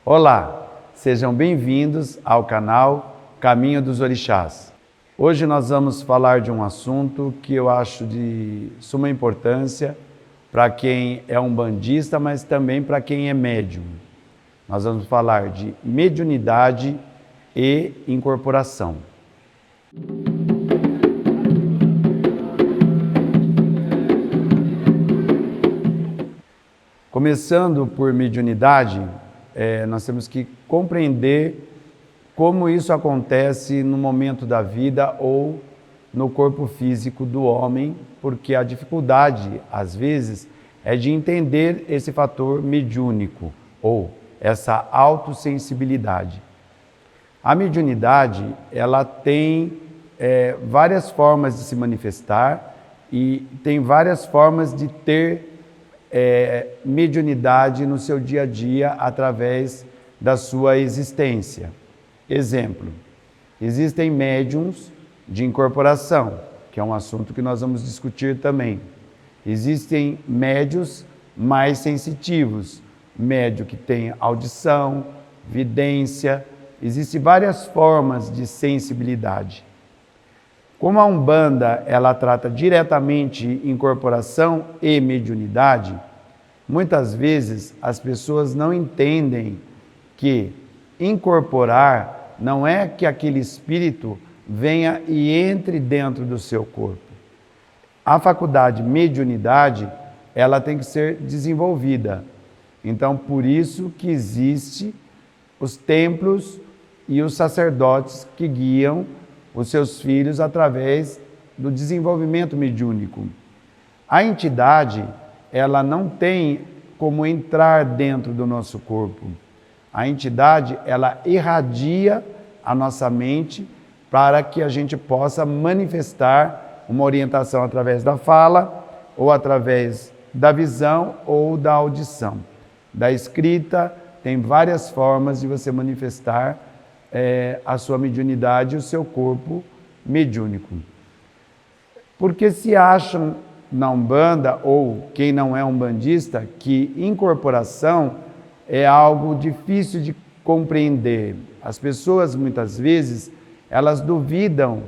Olá, sejam bem-vindos ao canal Caminho dos Orixás. Hoje nós vamos falar de um assunto que eu acho de suma importância para quem é umbandista, mas também para quem é médium. Nós vamos falar de mediunidade e incorporação. Começando por mediunidade, nós temos que compreender como isso acontece no momento da vida ou no corpo físico do homem, porque a dificuldade, às vezes, é de entender esse fator mediúnico ou essa autossensibilidade. A mediunidade, ela tem várias formas de se manifestar e tem várias formas de ter mediunidade no seu dia a dia através da sua existência. Exemplo, existem médiums de incorporação, que é um assunto que nós vamos discutir também. Existem médios mais sensitivos, médio que tem audição, vidência, existem várias formas de sensibilidade. Como a Umbanda ela trata diretamente incorporação e mediunidade, muitas vezes as pessoas não entendem que incorporar não é que aquele espírito venha e entre dentro do seu corpo. A faculdade mediunidade, ela tem que ser desenvolvida. Então, por isso que existe os templos e os sacerdotes que guiam os seus filhos através do desenvolvimento mediúnico. A entidade, ela não tem como entrar dentro do nosso corpo. A entidade, ela irradia a nossa mente para que a gente possa manifestar uma orientação através da fala, ou através da visão ou da audição. Da escrita, tem várias formas de você manifestar a sua mediunidade e o seu corpo mediúnico. Porque se acham na Umbanda, ou quem não é umbandista, que incorporação é algo difícil de compreender. As pessoas, muitas vezes, elas duvidam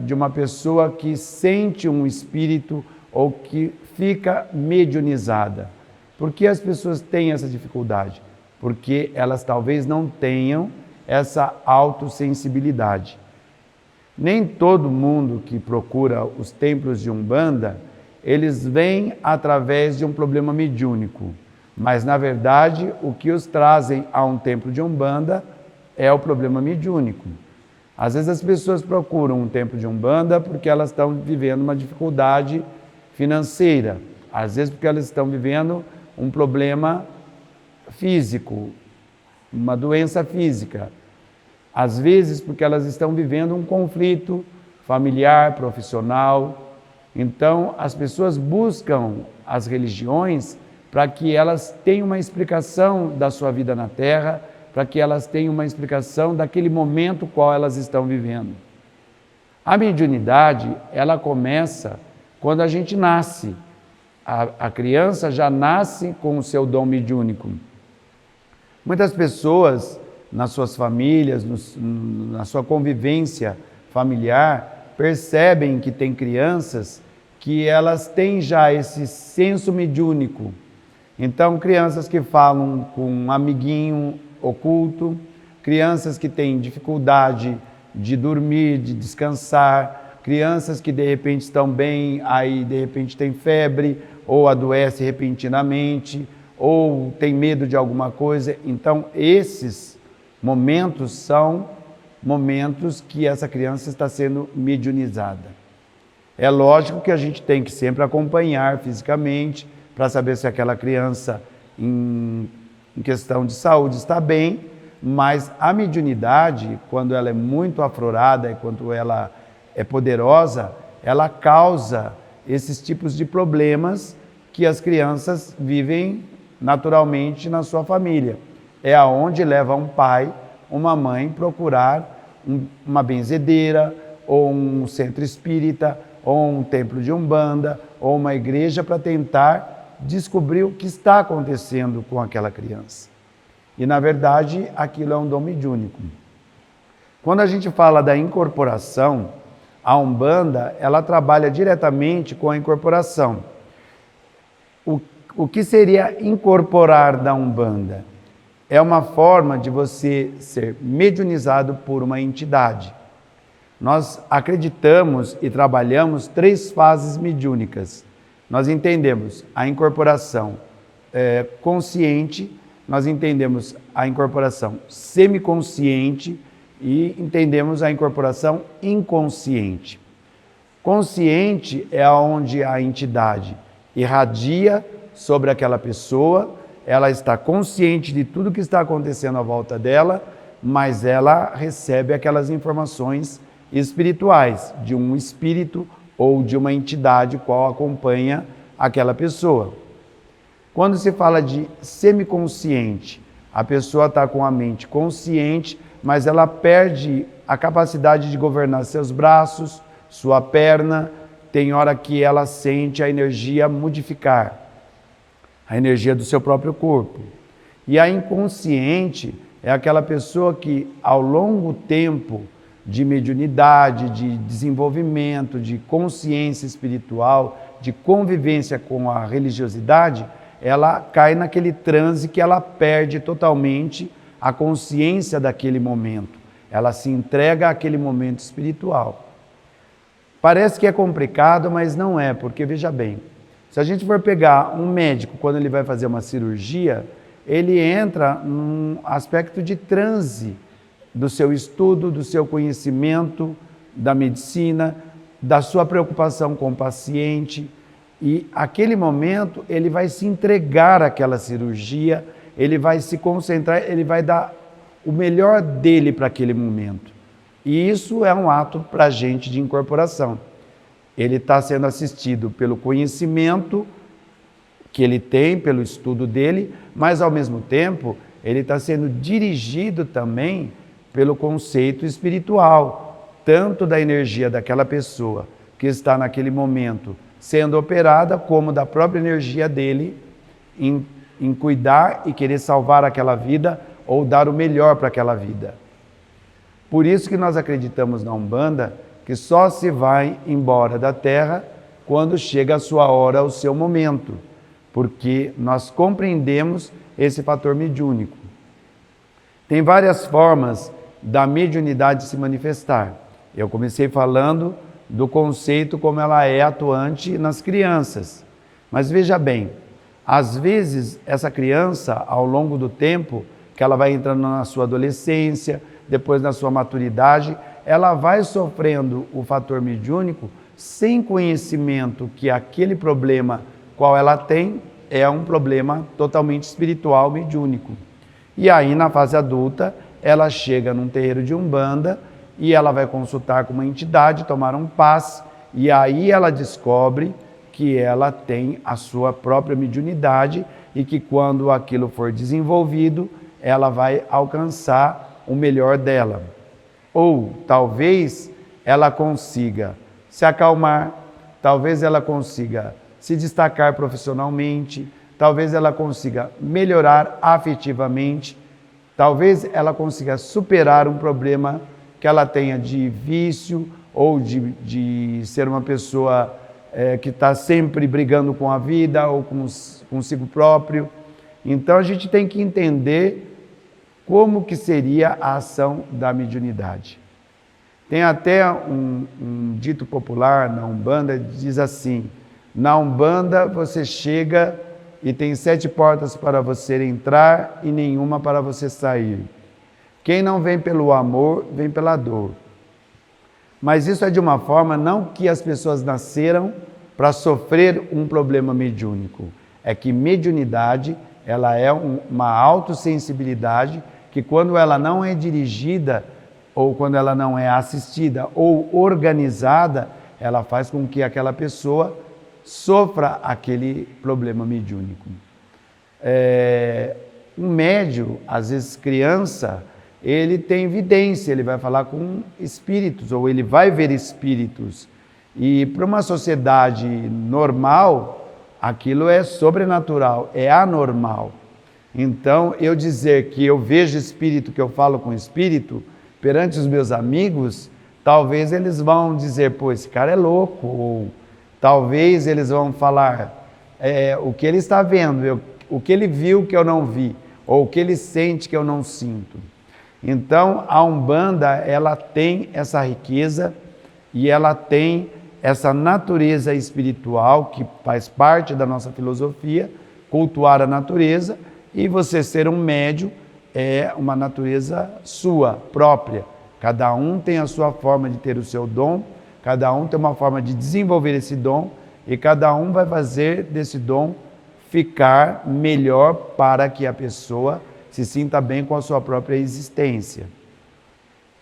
de uma pessoa que sente um espírito ou que fica mediunizada. Por que as pessoas têm essa dificuldade? Porque elas talvez não tenham essa autossensibilidade. Nem todo mundo que procura os templos de Umbanda, eles vêm através de um problema mediúnico. Mas, na verdade, o que os trazem a um templo de Umbanda é o problema mediúnico. Às vezes as pessoas procuram um templo de Umbanda porque elas estão vivendo uma dificuldade financeira. Às vezes porque elas estão vivendo um problema físico, uma doença física. Às vezes porque elas estão vivendo um conflito familiar, profissional. Então, as pessoas buscam as religiões para que elas tenham uma explicação da sua vida na Terra, para que elas tenham uma explicação daquele momento qual elas estão vivendo. A mediunidade, ela começa quando a gente nasce. A criança já nasce com o seu dom mediúnico. Muitas pessoas, nas suas famílias, na sua convivência familiar, percebem que tem crianças que elas têm já esse senso mediúnico. Então, crianças que falam com um amiguinho oculto, crianças que têm dificuldade de dormir, de descansar, crianças que de repente estão bem, aí de repente tem febre, ou adoece repentinamente, ou tem medo de alguma coisa. Então, esses momentos são momentos que essa criança está sendo mediunizada. É lógico que a gente tem que sempre acompanhar fisicamente para saber se aquela criança, em questão de saúde, está bem, mas a mediunidade, quando ela é muito aflorada e quando ela é poderosa, ela causa esses tipos de problemas que as crianças vivem naturalmente na sua família. É aonde leva um pai, uma mãe procurar uma benzedeira, ou um centro espírita, ou um templo de Umbanda, ou uma igreja para tentar descobrir o que está acontecendo com aquela criança. E, na verdade, aquilo é um dom mediúnico. Quando a gente fala da incorporação, a Umbanda, ela trabalha diretamente com a incorporação. O que seria incorporar da Umbanda? É uma forma de você ser mediunizado por uma entidade. Nós acreditamos e trabalhamos 3 fases mediúnicas. Nós entendemos a incorporação consciente, nós entendemos a incorporação semiconsciente e entendemos a incorporação inconsciente. Consciente é onde a entidade irradia sobre aquela pessoa, ela está consciente de tudo que está acontecendo à volta dela, mas ela recebe aquelas informações espirituais de um espírito ou de uma entidade qual acompanha aquela pessoa. Quando se fala de semiconsciente, a pessoa está com a mente consciente, mas ela perde a capacidade de governar seus braços, sua perna, tem hora que ela sente a energia modificar, a energia do seu próprio corpo. E a inconsciente é aquela pessoa que, ao longo tempo de mediunidade, de desenvolvimento, de consciência espiritual, de convivência com a religiosidade, ela cai naquele transe que ela perde totalmente a consciência daquele momento. Ela se entrega àquele momento espiritual. Parece que é complicado, mas não é, porque veja bem, se a gente for pegar um médico, quando ele vai fazer uma cirurgia, ele entra num aspecto de transe do seu estudo, do seu conhecimento da medicina, da sua preocupação com o paciente, e aquele momento ele vai se entregar àquela cirurgia, ele vai se concentrar, ele vai dar o melhor dele para aquele momento. E isso é um ato para a gente de incorporação. Ele está sendo assistido pelo conhecimento que ele tem, pelo estudo dele, mas ao mesmo tempo ele está sendo dirigido também pelo conceito espiritual, tanto da energia daquela pessoa que está naquele momento sendo operada, como da própria energia dele em cuidar e querer salvar aquela vida ou dar o melhor para aquela vida. Por isso que nós acreditamos na Umbanda que só se vai embora da Terra quando chega a sua hora, o seu momento, porque nós compreendemos esse fator mediúnico. Tem várias formas da mediunidade se manifestar. Eu comecei falando do conceito como ela é atuante nas crianças. Mas veja bem, às vezes essa criança, ao longo do tempo, que ela vai entrando na sua adolescência, depois na sua maturidade, ela vai sofrendo o fator mediúnico sem conhecimento que aquele problema qual ela tem é um problema totalmente espiritual mediúnico. E aí, na fase adulta, ela chega num terreiro de Umbanda e ela vai consultar com uma entidade, tomar um passe, e aí ela descobre que ela tem a sua própria mediunidade e que quando aquilo for desenvolvido, ela vai alcançar o melhor dela. Ou talvez ela consiga se acalmar, talvez ela consiga se destacar profissionalmente, talvez ela consiga melhorar afetivamente, talvez ela consiga superar um problema que ela tenha de vício ou de ser uma pessoa que está sempre brigando com a vida ou consigo próprio. Então a gente tem que entender como que seria a ação da mediunidade. Tem até um dito popular na Umbanda, diz assim: na Umbanda você chega e tem 7 portas para você entrar e nenhuma para você sair. Quem não vem pelo amor, vem pela dor. Mas isso é de uma forma não que as pessoas nasceram para sofrer um problema mediúnico. É que mediunidade, ela é uma autossensibilidade que quando ela não é dirigida, ou quando ela não é assistida ou organizada, ela faz com que aquela pessoa sofra aquele problema mediúnico. Um médium, às vezes criança, ele tem vidência, ele vai falar com espíritos, ou ele vai ver espíritos. E para uma sociedade normal, aquilo é sobrenatural, é anormal. Então, eu dizer que eu vejo espírito, que eu falo com espírito, perante os meus amigos, talvez eles vão dizer, pô, esse cara é louco, ou talvez eles vão falar o que ele está vendo, o que ele viu que eu não vi, ou o que ele sente que eu não sinto. Então, a Umbanda, ela tem essa riqueza e ela tem essa natureza espiritual que faz parte da nossa filosofia, cultuar a natureza, e você ser um médium é uma natureza sua, própria. Cada um tem a sua forma de ter o seu dom, cada um tem uma forma de desenvolver esse dom e cada um vai fazer desse dom ficar melhor para que a pessoa se sinta bem com a sua própria existência.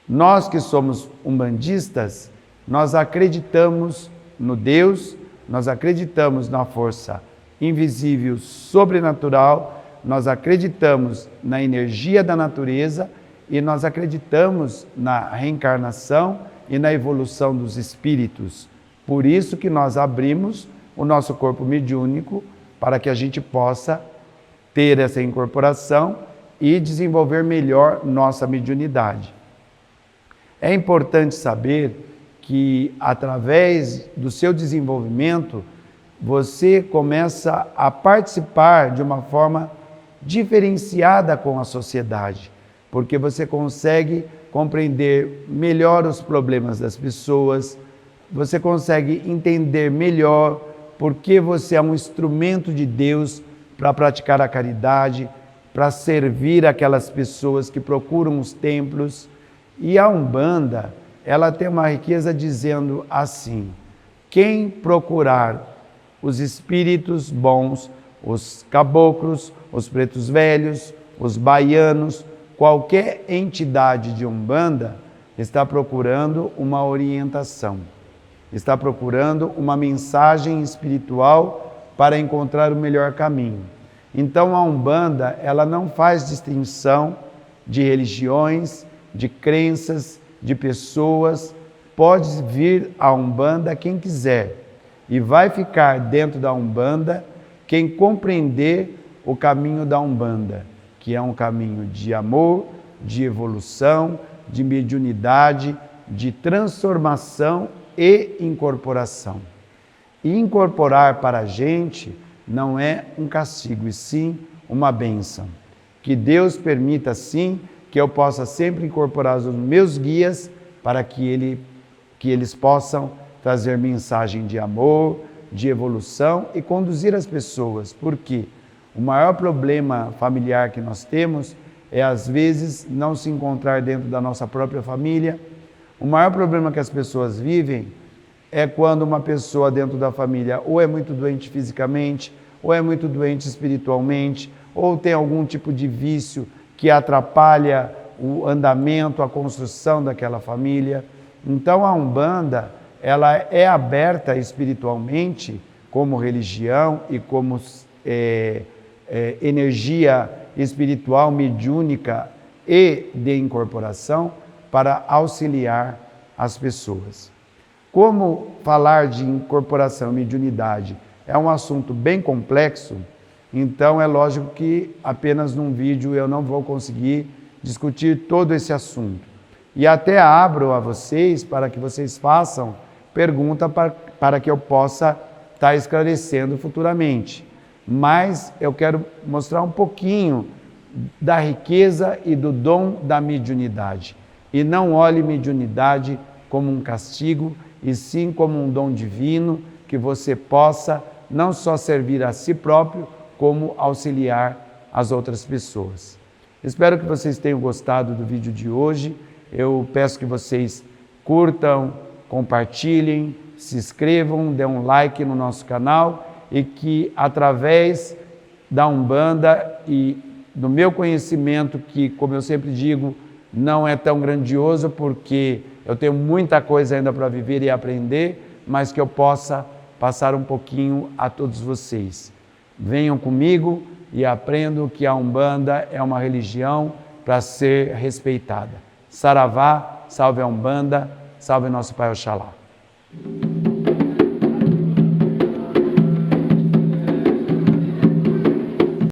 Nós que somos umbandistas, nós acreditamos no Deus, nós acreditamos na força invisível, sobrenatural, nós acreditamos na energia da natureza e nós acreditamos na reencarnação e na evolução dos espíritos. Por isso que nós abrimos o nosso corpo mediúnico para que a gente possa ter essa incorporação e desenvolver melhor nossa mediunidade. É importante saber que através do seu desenvolvimento você começa a participar de uma forma diferenciada com a sociedade, porque você consegue compreender melhor os problemas das pessoas, você consegue entender melhor porque você é um instrumento de Deus para praticar a caridade, para servir aquelas pessoas que procuram os templos. E a Umbanda, ela tem uma riqueza dizendo assim: quem procurar os espíritos bons, os caboclos, os pretos velhos, os baianos, qualquer entidade de Umbanda está procurando uma orientação, está procurando uma mensagem espiritual para encontrar o melhor caminho. Então a Umbanda, ela não faz distinção de religiões, de crenças, de pessoas. Pode vir a Umbanda quem quiser e vai ficar dentro da Umbanda quem compreender o caminho da Umbanda, que é um caminho de amor, de evolução, de mediunidade, de transformação e incorporação. E incorporar para a gente não é um castigo, e sim uma bênção. Que Deus permita, sim, que eu possa sempre incorporar os meus guias para que eles possam trazer mensagem de amor, de evolução e conduzir as pessoas. Porque o maior problema familiar que nós temos é, às vezes, não se encontrar dentro da nossa própria família. O maior problema que as pessoas vivem é quando uma pessoa dentro da família ou é muito doente fisicamente, ou é muito doente espiritualmente, ou tem algum tipo de vício que atrapalha o andamento, a construção daquela família. Então a Umbanda, ela é aberta espiritualmente como religião e como energia espiritual mediúnica e de incorporação para auxiliar as pessoas. Como falar de incorporação e mediunidade é um assunto bem complexo, então é lógico que apenas num vídeo eu não vou conseguir discutir todo esse assunto. E até abro a vocês para que vocês façam pergunta para que eu possa estar esclarecendo futuramente. Mas eu quero mostrar um pouquinho da riqueza e do dom da mediunidade. E não olhe mediunidade como um castigo, e sim como um dom divino que você possa não só servir a si próprio, como auxiliar as outras pessoas. Espero que vocês tenham gostado do vídeo de hoje. Eu peço que vocês curtam, compartilhem, se inscrevam, dêem um like no nosso canal e que através da Umbanda e do meu conhecimento, que, como eu sempre digo, não é tão grandioso porque eu tenho muita coisa ainda para viver e aprender, mas que eu possa passar um pouquinho a todos vocês. Venham comigo e aprendam que a Umbanda é uma religião para ser respeitada. Saravá, salve a Umbanda, salve nosso Pai Oxalá.